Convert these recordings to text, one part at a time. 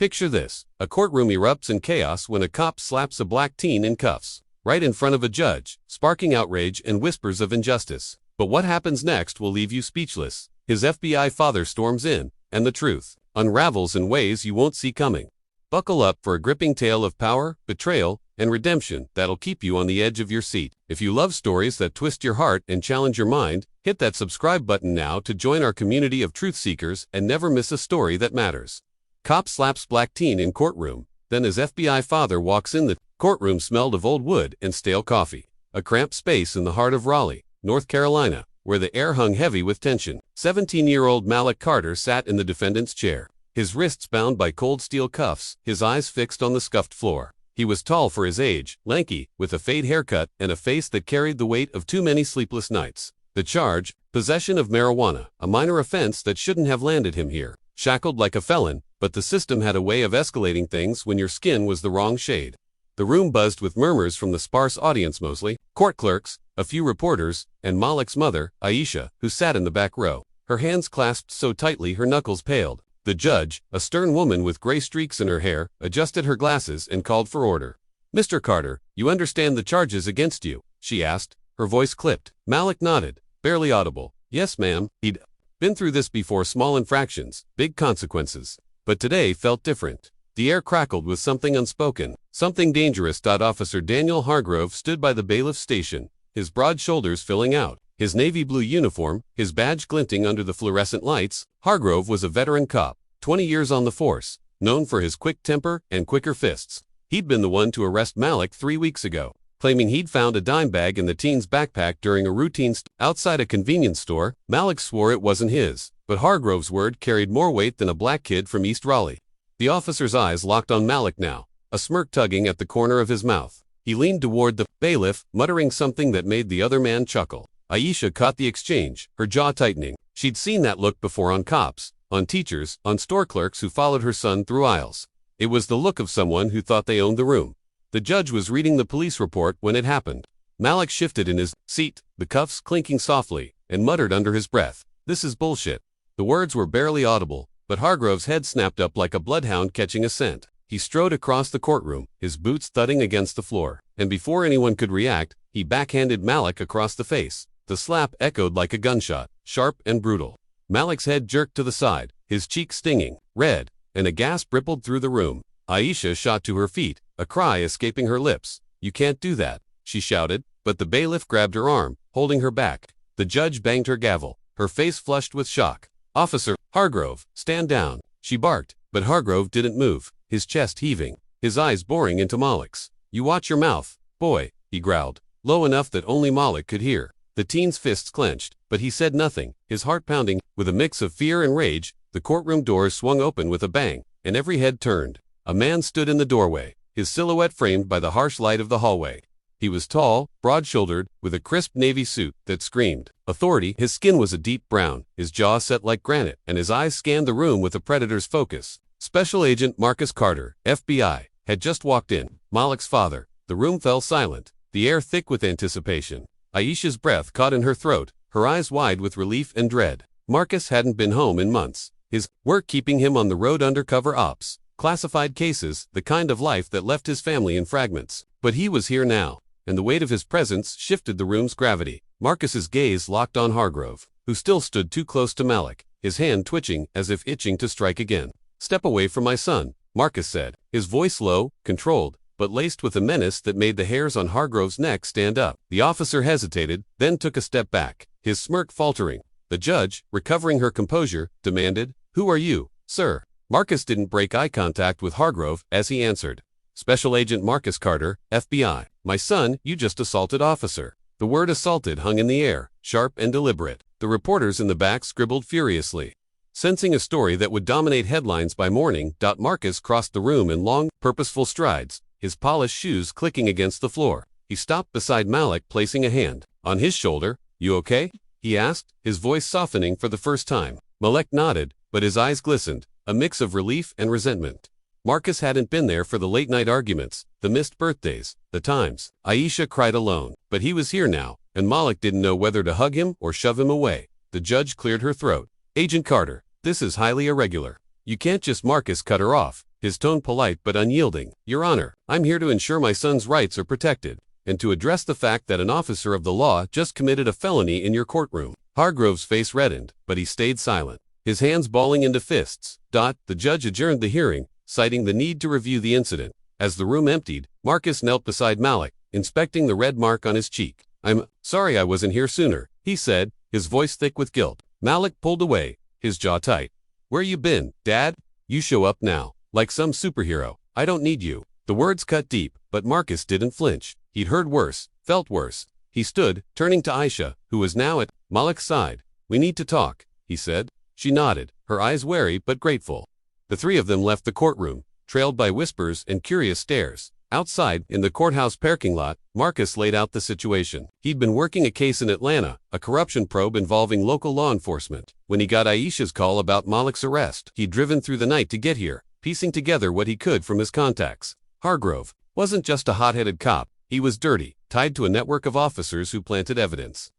Picture this. A courtroom erupts in chaos when a cop slaps a black teen in cuffs, right in front of a judge, sparking outrage and whispers of injustice. But what happens next will leave you speechless. His FBI father storms in, and the truth unravels in ways you won't see coming. Buckle up for a gripping tale of power, betrayal, and redemption that'll keep you on the edge of your seat. If you love stories that twist your heart and challenge your mind, hit that subscribe button now to join our community of truth seekers and never miss a story that matters. Cop slaps black teen in courtroom, then his FBI father walks in. The courtroom smelled of old wood and stale coffee. A cramped space in the heart of Raleigh, North Carolina, where the air hung heavy with tension. 17-year-old Malik Carter sat in the defendant's chair, his wrists bound by cold steel cuffs, his eyes fixed on the scuffed floor. He was tall for his age, lanky, with a fade haircut and a face that carried the weight of too many sleepless nights. The charge, possession of marijuana, a minor offense that shouldn't have landed him here. Shackled like a felon, but the system had a way of escalating things when your skin was the wrong shade. The room buzzed with murmurs from the sparse audience, mostly court clerks, a few reporters, and Malik's mother, Aisha, who sat in the back row, her hands clasped so tightly her knuckles paled. The judge, a stern woman with gray streaks in her hair, adjusted her glasses and called for order. "Mr. Carter, you understand the charges against you?" she asked, her voice clipped. Malik nodded, barely audible. "Yes, ma'am." He'd been through this before, small infractions, big consequences. But today felt different. The air crackled with something unspoken, something dangerous. Officer Daniel Hargrove stood by the bailiff's station, his broad shoulders filling out, his navy blue uniform, his badge glinting under the fluorescent lights. Hargrove was a veteran cop, 20 years on the force, known for his quick temper and quicker fists. He'd been the one to arrest Malik 3 weeks ago, claiming he'd found a dime bag in the teen's backpack during a routine outside a convenience store. Malik swore it wasn't his, but Hargrove's word carried more weight than a black kid from East Raleigh. The officer's eyes locked on Malik now, a smirk tugging at the corner of his mouth. He leaned toward the bailiff, muttering something that made the other man chuckle. Aisha caught the exchange, her jaw tightening. She'd seen that look before on cops, on teachers, on store clerks who followed her son through aisles. It was the look of someone who thought they owned the room. The judge was reading the police report when it happened. Malik shifted in his seat, the cuffs clinking softly, and muttered under his breath, "This is bullshit." The words were barely audible, but Hargrove's head snapped up like a bloodhound catching a scent. He strode across the courtroom, his boots thudding against the floor, and before anyone could react, he backhanded Malik across the face. The slap echoed like a gunshot, sharp and brutal. Malik's head jerked to the side, his cheek stinging, red, and a gasp rippled through the room. Aisha shot to her feet, a cry escaping her lips. "You can't do that," she shouted, but the bailiff grabbed her arm, holding her back. The judge banged her gavel, her face flushed with shock. "Officer Hargrove, stand down," she barked, but Hargrove didn't move, his chest heaving, his eyes boring into Malik's. "You watch your mouth, boy," he growled, low enough that only Malik could hear. The teen's fists clenched, but he said nothing, his heart pounding. With a mix of fear and rage, the courtroom doors swung open with a bang, and every head turned. A man stood in the doorway, his silhouette framed by the harsh light of the hallway. He was tall, broad-shouldered, with a crisp navy suit that screamed authority. His skin was a deep brown, his jaw set like granite, and his eyes scanned the room with a predator's focus. Special Agent Marcus Carter, FBI, had just walked in, Malik's father. The room fell silent, the air thick with anticipation. Aisha's breath caught in her throat, her eyes wide with relief and dread. Marcus hadn't been home in months, his work keeping him on the road, undercover ops, classified cases, the kind of life that left his family in fragments. But he was here now, and the weight of his presence shifted the room's gravity. Marcus's gaze locked on Hargrove, who still stood too close to Malik, his hand twitching as if itching to strike again. "Step away from my son," Marcus said, his voice low, controlled, but laced with a menace that made the hairs on Hargrove's neck stand up. The officer hesitated, then took a step back, his smirk faltering. The judge, recovering her composure, demanded, "Who are you, sir?" Marcus didn't break eye contact with Hargrove as he answered, "Special Agent Marcus Carter, FBI. My son, you just assaulted officer." The word assaulted hung in the air, sharp and deliberate. The reporters in the back scribbled furiously, sensing a story that would dominate headlines by morning. Marcus crossed the room in long, purposeful strides, his polished shoes clicking against the floor. He stopped beside Malik, placing a hand on his shoulder. "You okay?" he asked, his voice softening for the first time. Malik nodded, but his eyes glistened, a mix of relief and resentment. Marcus hadn't been there for the late-night arguments, the missed birthdays, the times Aisha cried alone. But he was here now, and Malik didn't know whether to hug him or shove him away. The judge cleared her throat. "Agent Carter, this is highly irregular. You can't just..." Marcus cut her off, his tone polite but unyielding. "Your Honor, I'm here to ensure my son's rights are protected, and to address the fact that an officer of the law just committed a felony in your courtroom." Hargrove's face reddened, but he stayed silent, his hands balling into fists. The judge adjourned the hearing, citing the need to review the incident. As the room emptied, Marcus knelt beside Malik, inspecting the red mark on his cheek. "I'm sorry I wasn't here sooner," he said, his voice thick with guilt. Malik pulled away, his jaw tight. "Where you been, Dad? You show up now, like some superhero. I don't need you." The words cut deep, but Marcus didn't flinch. He'd heard worse, felt worse. He stood, turning to Aisha, who was now at Malik's side. "We need to talk," he said. She nodded, her eyes wary but grateful. The three of them left the courtroom, trailed by whispers and curious stares. Outside, in the courthouse parking lot, Marcus laid out the situation. He'd been working a case in Atlanta, a corruption probe involving local law enforcement. When he got Aisha's call about Malik's arrest, he'd driven through the night to get here, piecing together what he could from his contacts. Hargrove wasn't just a hot-headed cop, he was dirty, tied to a network of officers who planted evidence,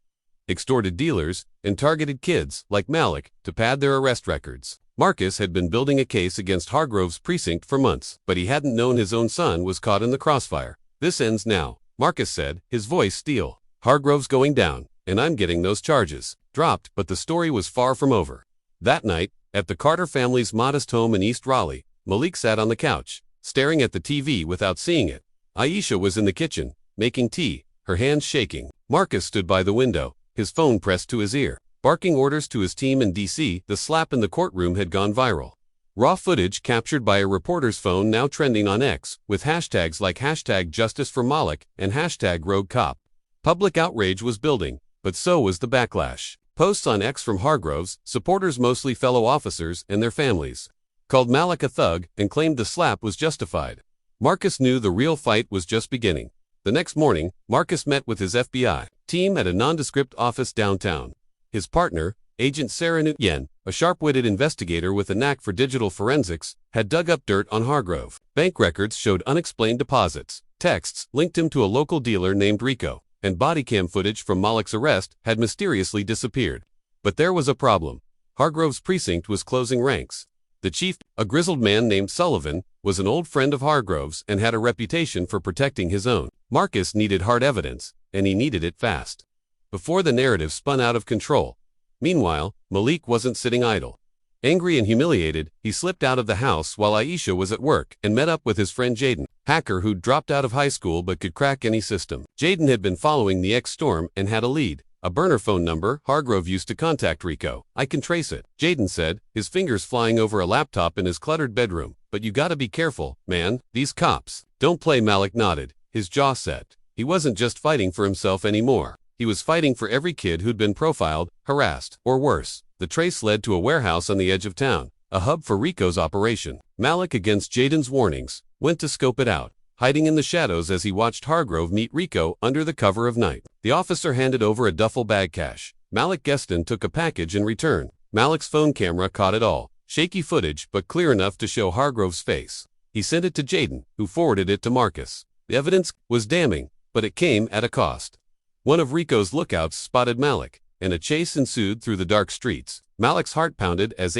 extorted dealers, and targeted kids, like Malik, to pad their arrest records. Marcus had been building a case against Hargrove's precinct for months, but he hadn't known his own son was caught in the crossfire. "This ends now," Marcus said, his voice steel. "Hargrove's going down, and I'm getting those charges dropped." But the story was far from over. That night, at the Carter family's modest home in East Raleigh, Malik sat on the couch, staring at the TV without seeing it. Aisha was in the kitchen, making tea, her hands shaking. Marcus stood by the window, his phone pressed to his ear, barking orders to his team in D.C. The slap in the courtroom had gone viral. Raw footage captured by a reporter's phone now trending on X, with hashtags like #JusticeForMalik and #RogueCop. Public outrage was building, but so was the backlash. Posts on X from Hargrove's supporters, mostly fellow officers and their families, called Malik a thug and claimed the slap was justified. Marcus knew the real fight was just beginning. The next morning, Marcus met with his FBI team at a nondescript office downtown. His partner, Agent Sarah Nguyen, a sharp-witted investigator with a knack for digital forensics, had dug up dirt on Hargrove. Bank records showed unexplained deposits, texts linked him to a local dealer named Rico, and body cam footage from Malik's arrest had mysteriously disappeared. But there was a problem. Hargrove's precinct was closing ranks. The chief, a grizzled man named Sullivan, was an old friend of Hargrove's and had a reputation for protecting his own. Marcus needed hard evidence, and he needed it fast, before the narrative spun out of control. Meanwhile, Malik wasn't sitting idle. Angry and humiliated, he slipped out of the house while Aisha was at work and met up with his friend Jaden, hacker who'd dropped out of high school but could crack any system. Jaden had been following the X-Storm and had a lead, a burner phone number Hargrove used to contact Rico. "I can trace it," Jaden said, his fingers flying over a laptop in his cluttered bedroom. "But you gotta be careful, man, these cops don't play." Malik nodded, his jaw set. He wasn't just fighting for himself anymore. He was fighting for every kid who'd been profiled, harassed, or worse. The trace led to a warehouse on the edge of town, a hub for Rico's operation. Malik, against Jaden's warnings, went to scope it out, hiding in the shadows as he watched Hargrove meet Rico under the cover of night. The officer handed over a duffel bag cash. Malik Geston took a package in return. Malik's phone camera caught it all, shaky footage but clear enough to show Hargrove's face. He sent it to Jaden, who forwarded it to Marcus. The evidence was damning, but it came at a cost. One of Rico's lookouts spotted Malik, and a chase ensued through the dark streets. Malik's heart pounded as